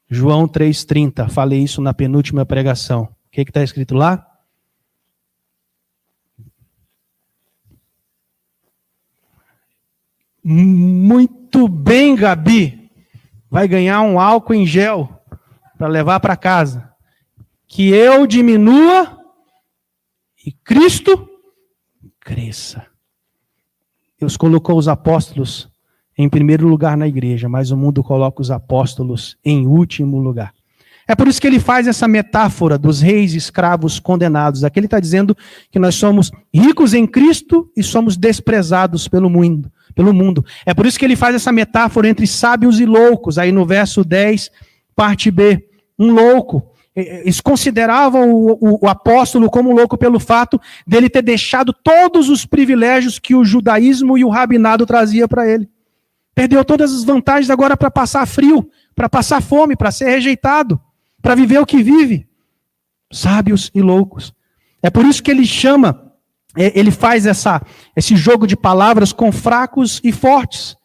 João 3,30, falei isso na penúltima pregação. O que está escrito lá? Muito bem, Gabi. Vai ganhar um álcool em gel para levar para casa. Que eu diminua e Cristo cresça. Deus colocou os apóstolos em primeiro lugar na igreja, mas o mundo coloca os apóstolos em último lugar. É por isso que ele faz essa metáfora dos reis e escravos condenados. Aqui ele está dizendo que nós somos ricos em Cristo e somos desprezados pelo mundo. É por isso que ele faz essa metáfora entre sábios e loucos. Aí no verso 10, parte B. Um louco. Eles consideravam o apóstolo como louco pelo fato dele ter deixado todos os privilégios que o judaísmo e o rabinado trazia para ele. Perdeu todas as vantagens agora para passar frio, para passar fome, para ser rejeitado, para viver o que vive. Sábios e loucos. É por isso que ele chama, ele faz esse jogo de palavras com fracos e fortes.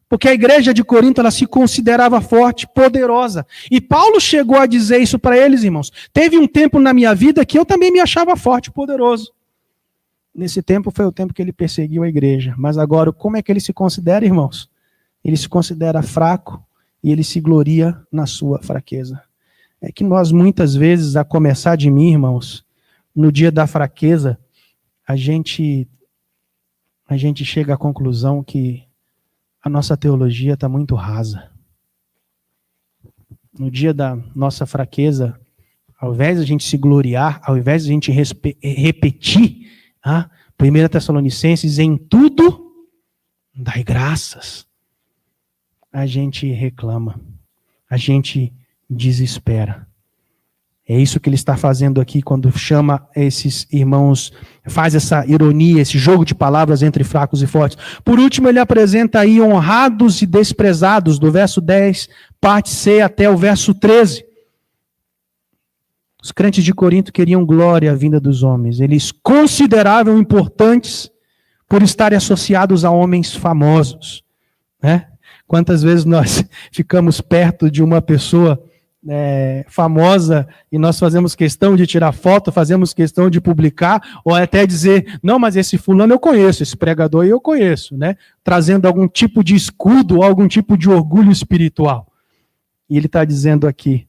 Porque a igreja de Corinto, ela se considerava forte, poderosa. E Paulo chegou a dizer isso para eles, irmãos. Teve um tempo na minha vida que eu também me achava forte e poderoso. Nesse tempo foi o tempo que ele perseguiu a igreja. Mas agora, como é que ele se considera, irmãos? Ele se considera fraco e ele se gloria na sua fraqueza. É que nós muitas vezes, a começar de mim, irmãos, no dia da fraqueza, a gente chega à conclusão que a nossa teologia está muito rasa. No dia da nossa fraqueza, ao invés de a gente se gloriar, ao invés de a gente repetir, 1 Tessalonicenses, em tudo, dai graças. A gente reclama, a gente desespera. É isso que ele está fazendo aqui quando chama esses irmãos, faz essa ironia, esse jogo de palavras entre fracos e fortes. Por último, ele apresenta aí honrados e desprezados, do verso 10, parte C, até o verso 13. Os crentes de Corinto queriam glória à vinda dos homens. Eles consideravam importantes por estarem associados a homens famosos, né? Quantas vezes nós ficamos perto de uma pessoa famosa e nós fazemos questão de tirar foto, fazemos questão de publicar, ou até dizer, não, mas esse fulano eu conheço, esse pregador eu conheço, né? Trazendo algum tipo de escudo, algum tipo de orgulho espiritual. E ele está dizendo aqui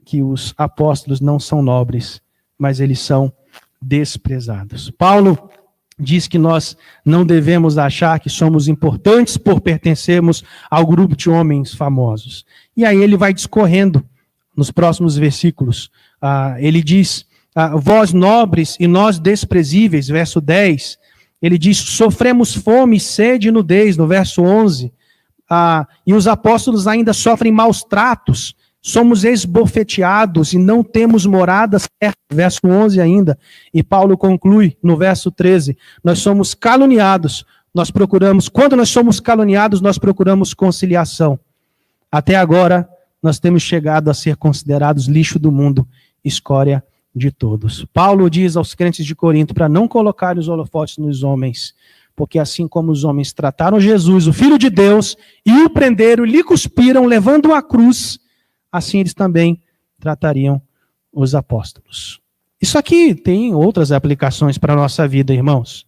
que os apóstolos não são nobres, mas eles são desprezados. Paulo diz que nós não devemos achar que somos importantes por pertencermos ao grupo de homens famosos. E aí ele vai discorrendo nos próximos versículos. Ele diz, vós nobres e nós desprezíveis, verso 10. Ele diz, sofremos fome, sede e nudez, no verso 11. E os apóstolos ainda sofrem maus tratos. Somos esbofeteados e não temos morada certa, verso 11 ainda. E Paulo conclui no verso 13, nós somos caluniados, quando nós somos caluniados, nós procuramos conciliação. Até agora, nós temos chegado a ser considerados lixo do mundo, escória de todos. Paulo diz aos crentes de Corinto para não colocar os holofotes nos homens, porque assim como os homens trataram Jesus, o Filho de Deus, e o prenderam, lhe cuspiram, levando-o à cruz, assim eles também tratariam os apóstolos. Isso aqui tem outras aplicações para a nossa vida, irmãos.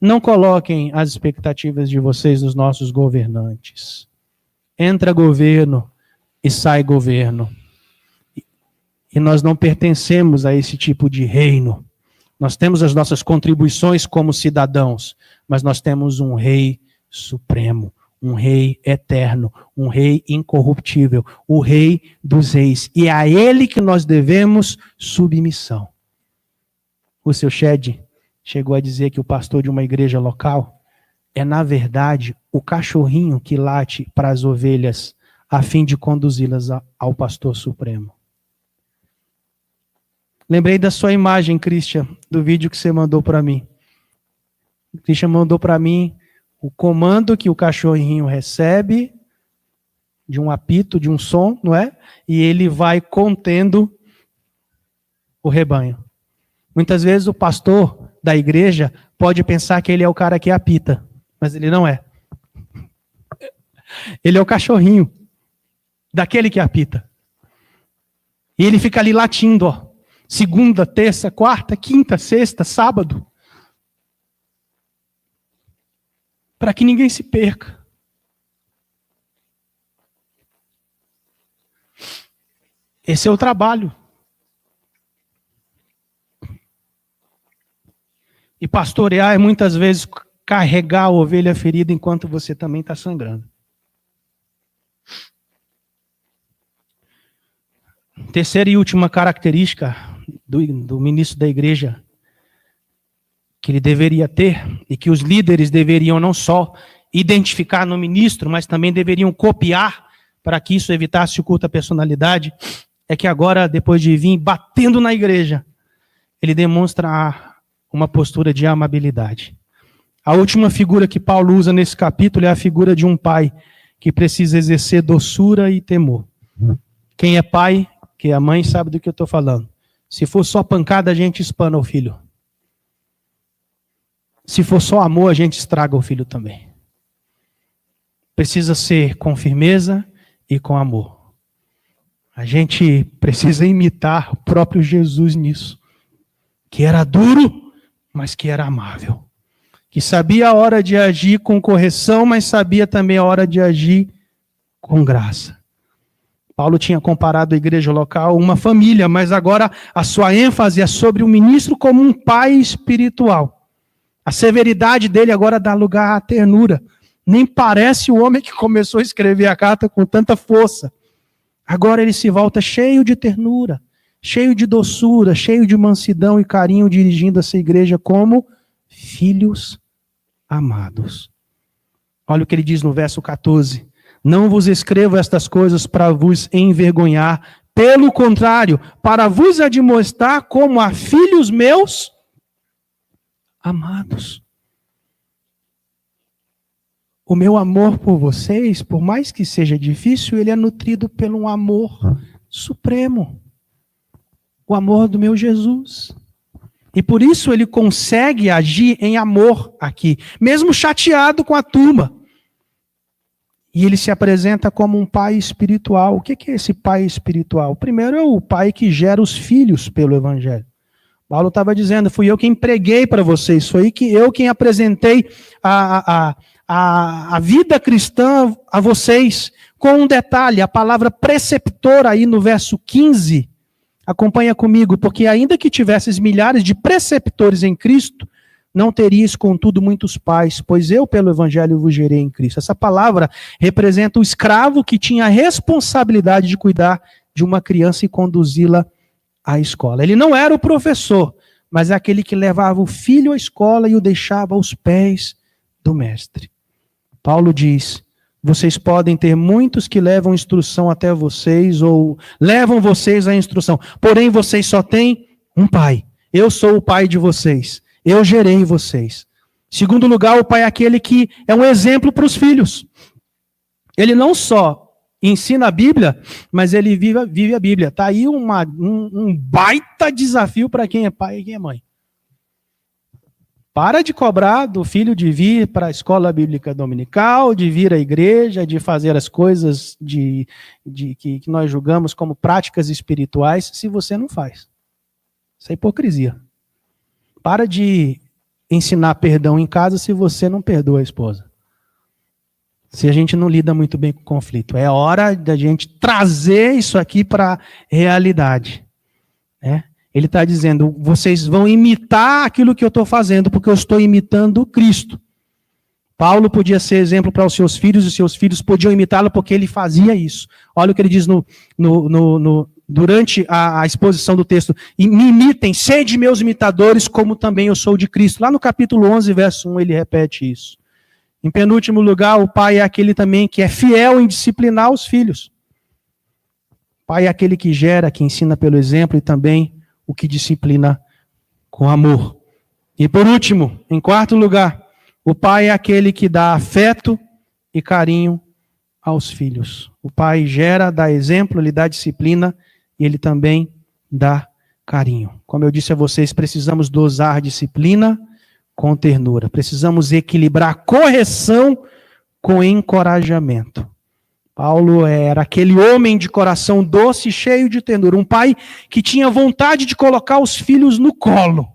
Não coloquem as expectativas de vocês nos nossos governantes. Entra governo e sai governo. E nós não pertencemos a esse tipo de reino. Nós temos as nossas contribuições como cidadãos, mas nós temos um rei supremo, um rei eterno, um rei incorruptível, o rei dos reis. E é a ele que nós devemos submissão. O seu Shed chegou a dizer que o pastor de uma igreja local é, na verdade, o cachorrinho que late para as ovelhas a fim de conduzi-las ao pastor supremo. Lembrei da sua imagem, Christian, do vídeo que você mandou para mim. O Christian mandou para mim o comando que o cachorrinho recebe de um apito, de um som, não é? E ele vai contendo o rebanho. Muitas vezes o pastor da igreja pode pensar que ele é o cara que apita, mas ele não é. Ele é o cachorrinho daquele que apita. E ele fica ali latindo, ó. Segunda, terça, quarta, quinta, sexta, sábado. Para que ninguém se perca. Esse é o trabalho. E pastorear é muitas vezes carregar a ovelha ferida enquanto você também está sangrando. Terceira e última característica do ministro da igreja que ele deveria ter, e que os líderes deveriam não só identificar no ministro, mas também deveriam copiar para que isso evitasse o culto à personalidade, é que agora, depois de vir batendo na igreja, ele demonstra uma postura de amabilidade. A última figura que Paulo usa nesse capítulo é a figura de um pai que precisa exercer doçura e temor. Quem é pai, que é a mãe, sabe do que eu estou falando. Se for só pancada, a gente espana o filho. Se for só amor, a gente estraga o filho também. Precisa ser com firmeza e com amor. A gente precisa imitar o próprio Jesus nisso. Que era duro, mas que era amável. Que sabia a hora de agir com correção, mas sabia também a hora de agir com graça. Paulo tinha comparado a igreja local a uma família, mas agora a sua ênfase é sobre o ministro como um pai espiritual. A severidade dele agora dá lugar à ternura. Nem parece o homem que começou a escrever a carta com tanta força. Agora ele se volta cheio de ternura, cheio de doçura, cheio de mansidão e carinho, dirigindo essa igreja como filhos amados. Olha o que ele diz no verso 14. Não vos escrevo estas coisas para vos envergonhar, pelo contrário, para vos admoestar como a filhos meus amados. O meu amor por vocês, por mais que seja difícil, ele é nutrido pelo um amor supremo. O amor do meu Jesus. E por isso ele consegue agir em amor aqui, mesmo chateado com a turma. E ele se apresenta como um pai espiritual. O que é esse pai espiritual? Primeiro é o pai que gera os filhos pelo evangelho. Paulo estava dizendo, fui eu quem preguei para vocês, foi eu quem apresentei a vida cristã a vocês. Com um detalhe, a palavra preceptor aí no verso 15, acompanha comigo, porque ainda que tivesses milhares de preceptores em Cristo, não teríeis, contudo, muitos pais, pois eu, pelo evangelho, vos gerei em Cristo. Essa palavra representa o escravo que tinha a responsabilidade de cuidar de uma criança e conduzi-la à escola. Ele não era o professor, mas é aquele que levava o filho à escola e o deixava aos pés do mestre. Paulo diz, vocês podem ter muitos que levam instrução até vocês, ou levam vocês à instrução, porém vocês só têm um pai. Eu sou o pai de vocês. Eu gerei vocês. Segundo lugar, o pai é aquele que é um exemplo para os filhos. Ele não só ensina a Bíblia, mas ele vive a Bíblia. Está aí um baita desafio para quem é pai e quem é mãe. Para de cobrar do filho de vir para a escola bíblica dominical, de vir à igreja, de fazer as coisas que nós julgamos como práticas espirituais, se você não faz. Isso é hipocrisia. Para de ensinar perdão em casa se você não perdoa a esposa. Se a gente não lida muito bem com o conflito. É hora da gente trazer isso aqui para a realidade. Né? Ele está dizendo, vocês vão imitar aquilo que eu estou fazendo, porque eu estou imitando Cristo. Paulo podia ser exemplo para os seus filhos, e os seus filhos podiam imitá-lo porque ele fazia isso. Olha o que ele diz durante a exposição do texto. E me imitem, sede meus imitadores, como também eu sou de Cristo. Lá no capítulo 11, verso 1, ele repete isso. Em penúltimo lugar, o pai é aquele também que é fiel em disciplinar os filhos. O pai é aquele que gera, que ensina pelo exemplo e também o que disciplina com amor. E por último, em quarto lugar, o pai é aquele que dá afeto e carinho aos filhos. O pai gera, dá exemplo, ele dá disciplina e ele também dá carinho. Como eu disse a vocês, precisamos dosar disciplina com ternura. Precisamos equilibrar correção com encorajamento. Paulo era aquele homem de coração doce e cheio de ternura. Um pai que tinha vontade de colocar os filhos no colo.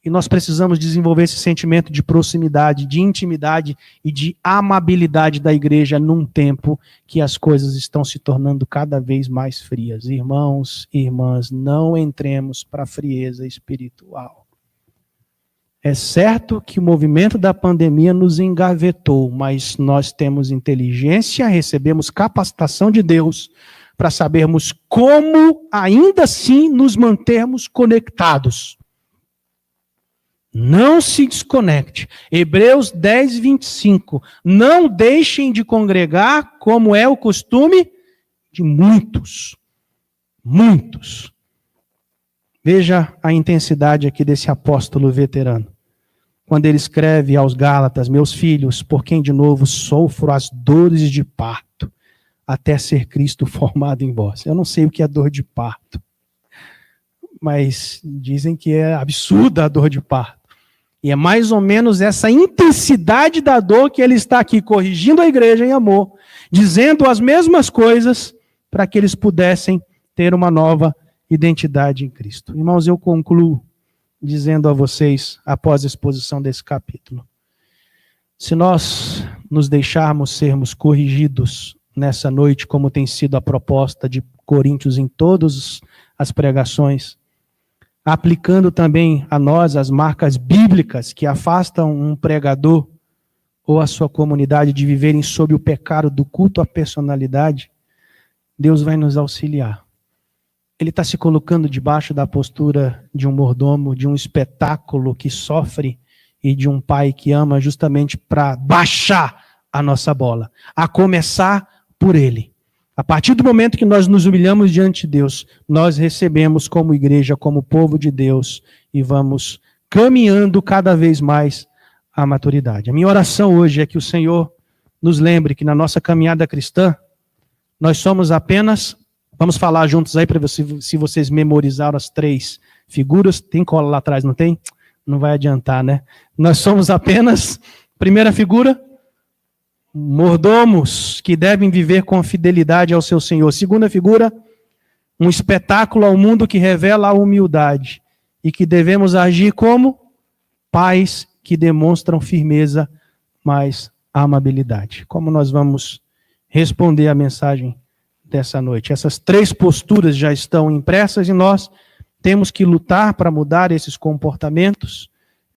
E nós precisamos desenvolver esse sentimento de proximidade, de intimidade e de amabilidade da igreja num tempo que as coisas estão se tornando cada vez mais frias. Irmãos e irmãs, não entremos para a frieza espiritual. É certo que o movimento da pandemia nos engavetou, mas nós temos inteligência, recebemos capacitação de Deus para sabermos como ainda assim nos mantermos conectados. Não se desconecte. Hebreus 10, 25. Não deixem de congregar, como é o costume de muitos. Muitos. Veja a intensidade aqui desse apóstolo veterano. Quando ele escreve aos Gálatas: meus filhos, por quem de novo sofro as dores de parto, até ser Cristo formado em vós. Eu não sei o que é dor de parto, mas dizem que é absurda a dor de parto. E é mais ou menos essa intensidade da dor que ele está aqui corrigindo a igreja em amor, dizendo as mesmas coisas para que eles pudessem ter uma nova identidade em Cristo. Irmãos, eu concluo dizendo a vocês, após a exposição desse capítulo, se nós nos deixarmos sermos corrigidos nessa noite, como tem sido a proposta de Coríntios em todas as pregações, aplicando também a nós as marcas bíblicas que afastam um pregador ou a sua comunidade de viverem sob o pecado do culto à personalidade, Deus vai nos auxiliar. Ele está se colocando debaixo da postura de um mordomo, de um espetáculo que sofre e de um pai que ama, justamente para baixar a nossa bola, a começar por ele. A partir do momento que nós nos humilhamos diante de Deus, nós recebemos como igreja, como povo de Deus, e vamos caminhando cada vez mais à maturidade. A minha oração hoje é que o Senhor nos lembre que na nossa caminhada cristã, nós somos apenas, vamos falar juntos aí, para ver se vocês memorizaram as 3 figuras. Tem cola lá atrás, não tem? Não vai adiantar, né? Nós somos apenas, primeira figura, mordomos que devem viver com fidelidade ao seu Senhor. Segunda figura, um espetáculo ao mundo que revela a humildade e que devemos agir como pais que demonstram firmeza, mas amabilidade. Como nós vamos responder à mensagem dessa noite? Essas 3 posturas já estão impressas e nós temos que lutar para mudar esses comportamentos